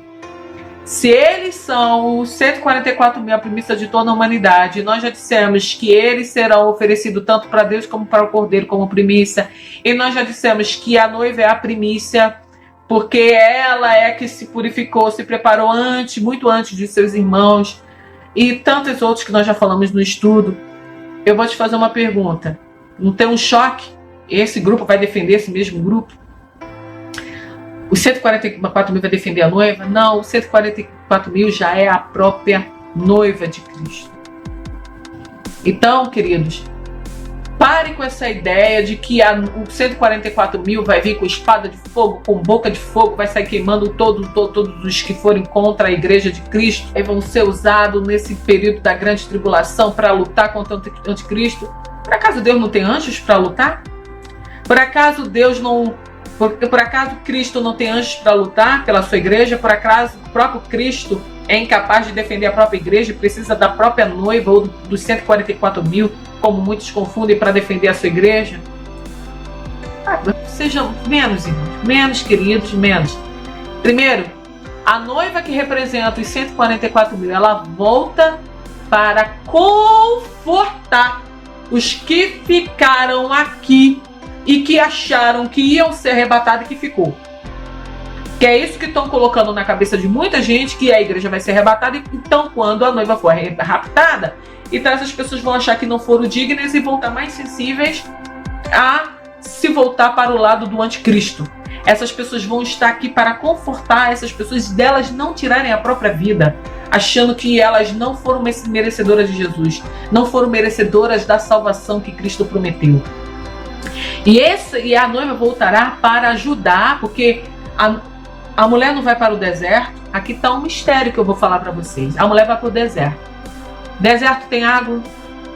Se eles são os 144 mil, a premissa de toda a humanidade, nós já dissemos que eles serão oferecidos tanto para Deus como para o Cordeiro como primícia. E nós já dissemos que a noiva é a primícia, porque ela é que se purificou, se preparou muito antes de seus irmãos. E tantos outros que nós já falamos no estudo. Eu vou te fazer uma pergunta. Não tem um choque? Esse grupo vai defender esse mesmo grupo? Os 144 mil vai defender a noiva? Não, os 144 mil já é a própria noiva de Cristo. Então, queridos, pare com essa ideia de que os 144 mil vai vir com espada de fogo, com boca de fogo, vai sair queimando todos os que forem contra a igreja de Cristo e vão ser usados nesse período da grande tribulação para lutar contra o anticristo. Por acaso Deus não tem anjos para lutar? Por acaso Por acaso Cristo não tem anjos para lutar pela sua igreja? Por acaso o próprio Cristo é incapaz de defender a própria igreja e precisa da própria noiva ou dos 144 mil, como muitos confundem, para defender a sua igreja? Sejam menos, irmãos, menos queridos, menos. Primeiro, A noiva que representa os 144 mil, ela volta para confortar os que ficaram aqui e que acharam que iam ser arrebatados e que ficou. Que é isso que estão colocando na cabeça de muita gente, que a igreja vai ser arrebatada. Então, quando a noiva for raptada, então essas pessoas vão achar que não foram dignas e vão estar mais sensíveis a se voltar para o lado do anticristo. Essas pessoas vão estar aqui para confortar essas pessoas delas não tirarem a própria vida, achando que elas não foram merecedoras de Jesus, não foram merecedoras da salvação que Cristo prometeu. E a noiva voltará para ajudar, porque a mulher não vai para o deserto. Aqui está um mistério que eu vou falar para vocês. A mulher vai para o deserto. Deserto tem água?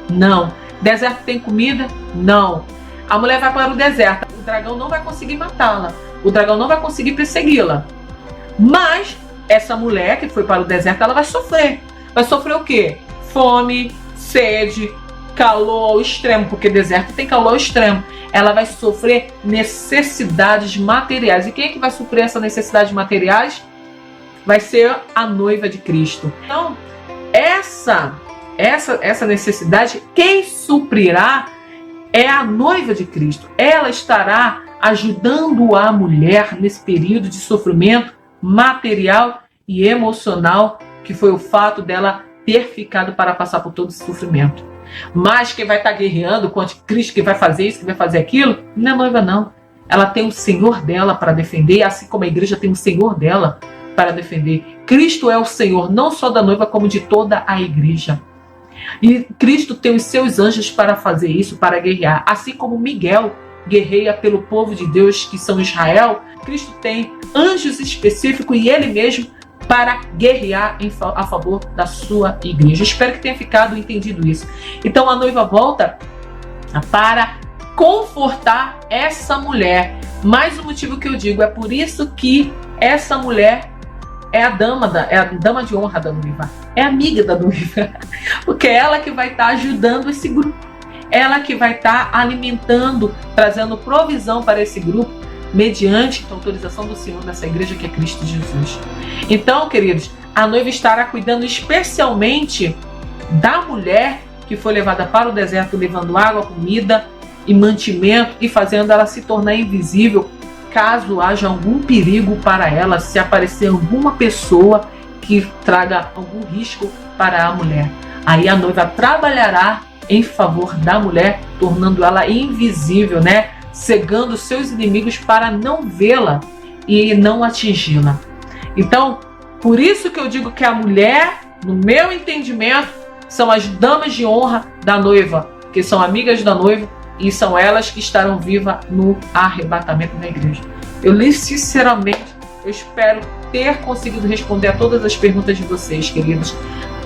Não. Deserto tem comida? Não. A mulher vai para o deserto. O dragão não vai conseguir matá-la. O dragão não vai conseguir persegui-la. Mas essa mulher que foi para o deserto, ela vai sofrer. Vai sofrer o quê? Fome, sede, calor ao extremo, porque deserto tem calor ao extremo. Ela vai sofrer necessidades materiais. E quem é que vai suprir essas necessidades materiais? Vai ser a noiva de Cristo. Então, essa necessidade, quem suprirá é a noiva de Cristo. Ela estará ajudando a mulher nesse período de sofrimento material e emocional, que foi o fato dela ter ficado para passar por todo esse sofrimento. Mas quem vai estar guerreando com o anticristo, que vai fazer isso, que vai fazer aquilo, não é noiva não. Ela tem o Senhor dela para defender, assim como a igreja tem o Senhor dela para defender. Cristo é o Senhor, não só da noiva, como de toda a igreja. E Cristo tem os seus anjos para fazer isso, para guerrear. Assim como Miguel guerreia pelo povo de Deus, que são Israel, Cristo tem anjos específicos e ele mesmo para guerrear a favor da sua igreja. Espero que tenha ficado entendido isso. Então a noiva volta para confortar essa mulher. Mais um motivo que eu digo, é por isso que essa mulher é a dama de honra da noiva, é amiga da noiva, porque é ela que vai estar ajudando esse grupo, ela que vai estar alimentando, trazendo provisão para esse grupo, mediante a autorização do Senhor dessa igreja que é Cristo Jesus. Então, queridos, a noiva estará cuidando especialmente da mulher que foi levada para o deserto, levando água, comida e mantimento, e fazendo ela se tornar invisível caso haja algum perigo para ela, se aparecer alguma pessoa que traga algum risco para a mulher. Aí a noiva trabalhará em favor da mulher, tornando ela invisível, né? Cegando seus inimigos para não vê-la e não atingi-la. Então, por isso que eu digo que a mulher, no meu entendimento, são as damas de honra da noiva, que são amigas da noiva, e são elas que estarão vivas no arrebatamento da igreja. Sinceramente, eu espero ter conseguido responder a todas as perguntas de vocês, queridos.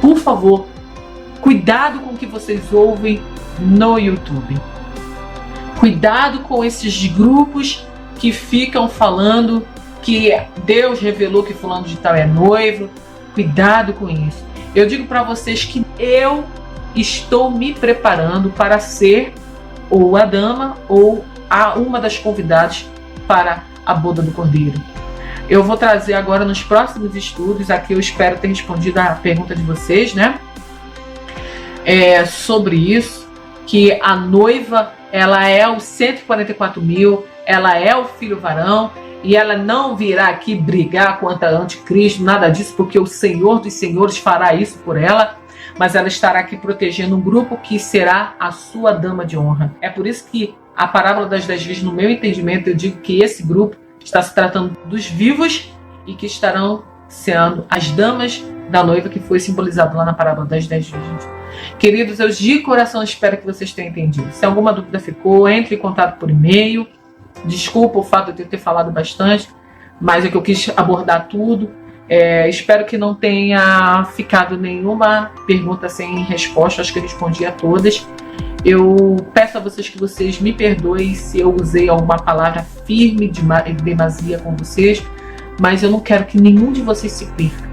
Por favor, cuidado com o que vocês ouvem no YouTube. Cuidado com esses grupos que ficam falando que Deus revelou que fulano de tal é noivo. Cuidado com isso. Eu digo para vocês que eu estou me preparando para ser ou a dama ou uma das convidadas para a boda do Cordeiro. Eu vou trazer agora nos próximos estudos, aqui eu espero ter respondido a pergunta de vocês, né? Sobre isso, que a noiva, ela é os 144 mil, ela é o filho varão, e ela não virá aqui brigar contra o anticristo, nada disso, porque o Senhor dos Senhores fará isso por ela, mas ela estará aqui protegendo um grupo que será a sua dama de honra. É por isso que a parábola das 10 virgens, no meu entendimento, eu digo que esse grupo está se tratando dos vivos e que estarão sendo as damas da noiva, que foi simbolizado lá na parábola das 10 virgens. Queridos, eu de coração espero que vocês tenham entendido. Se alguma dúvida ficou, entre em contato por e-mail. Desculpa o fato de eu ter falado bastante, mas é que eu quis abordar tudo. Espero que não tenha ficado nenhuma pergunta sem resposta. Acho que eu respondi a todas. Eu peço a vocês que vocês me perdoem se eu usei alguma palavra firme de demasia com vocês, mas eu não quero que nenhum de vocês se perca.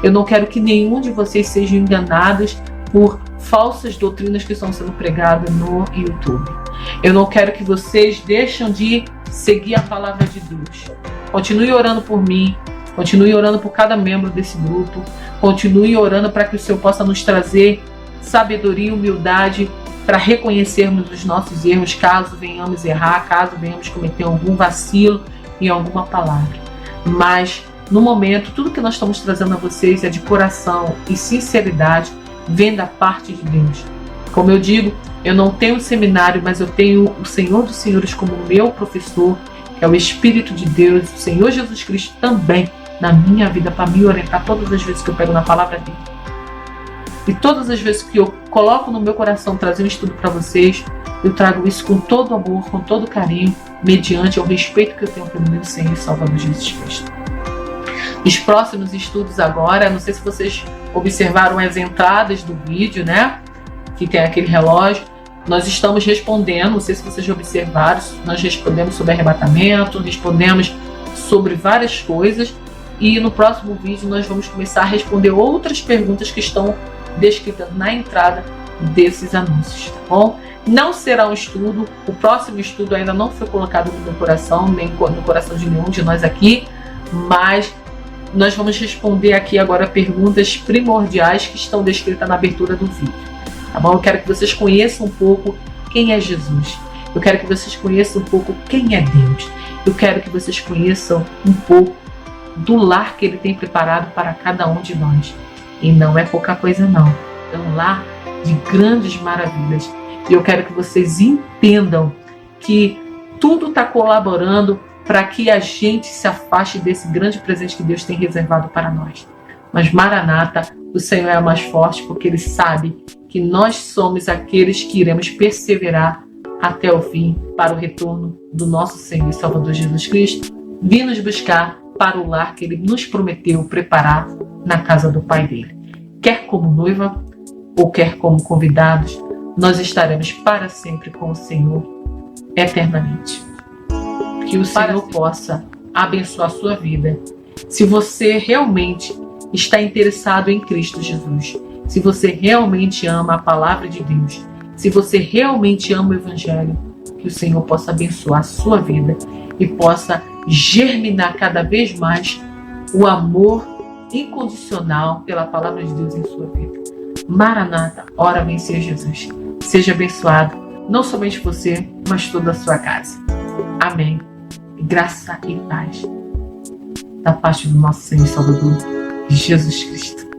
Eu não quero que nenhum de vocês sejam enganados por falsas doutrinas que estão sendo pregadas no YouTube. Eu não quero que vocês deixem de seguir a palavra de Deus. Continue orando por mim, Continue orando por cada membro desse grupo. Continue orando para que o Senhor possa nos trazer sabedoria e humildade para reconhecermos os nossos erros, caso venhamos errar, caso venhamos cometer algum vacilo em alguma palavra. Mas, no momento, tudo que nós estamos trazendo a vocês é de coração e sinceridade, vem da parte de Deus. Como eu digo, eu não tenho seminário, mas eu tenho o Senhor dos Senhores como meu professor, que é o Espírito de Deus, o Senhor Jesus Cristo também na minha vida, para me orientar todas as vezes que eu pego na palavra dele. E todas as vezes que eu coloco no meu coração trazer um estudo para vocês, eu trago isso com todo amor, com todo carinho, mediante o respeito que eu tenho pelo meu Senhor e Salvador Jesus Cristo. Os próximos estudos agora, não sei se vocês observaram as entradas do vídeo, né? Que tem aquele relógio. Nós estamos respondendo, não sei se vocês já observaram, nós respondemos sobre arrebatamento, respondemos sobre várias coisas. E no próximo vídeo nós vamos começar a responder outras perguntas que estão descritas na entrada desses anúncios, tá bom? Não será um estudo, o próximo estudo ainda não foi colocado no meu coração, nem no coração de nenhum de nós aqui, mas nós vamos responder aqui agora perguntas primordiais que estão descritas na abertura do vídeo, tá bom? Eu quero que vocês conheçam um pouco quem é Jesus, eu quero que vocês conheçam um pouco quem é Deus, eu quero que vocês conheçam um pouco do lar que Ele tem preparado para cada um de nós. E não é pouca coisa não, é um lar de grandes maravilhas. E eu quero que vocês entendam que tudo está colaborando para que a gente se afaste desse grande presente que Deus tem reservado para nós. Mas Maranata, o Senhor é mais forte, porque Ele sabe que nós somos aqueles que iremos perseverar até o fim para o retorno do nosso Senhor e Salvador Jesus Cristo, vir nos buscar para o lar que Ele nos prometeu preparar na casa do Pai dele. Quer como noiva ou quer como convidados, nós estaremos para sempre com o Senhor, eternamente. Que o Senhor possa abençoar a sua vida. Se você realmente está interessado em Cristo Jesus, se você realmente ama a palavra de Deus, se você realmente ama o Evangelho, que o Senhor possa abençoar a sua vida e possa germinar cada vez mais o amor incondicional pela palavra de Deus em sua vida. Maranata, ora vem Senhor Jesus. Seja abençoado, não somente você, mas toda a sua casa. Amém. Graça e paz da parte do nosso Senhor e Salvador, Jesus Cristo.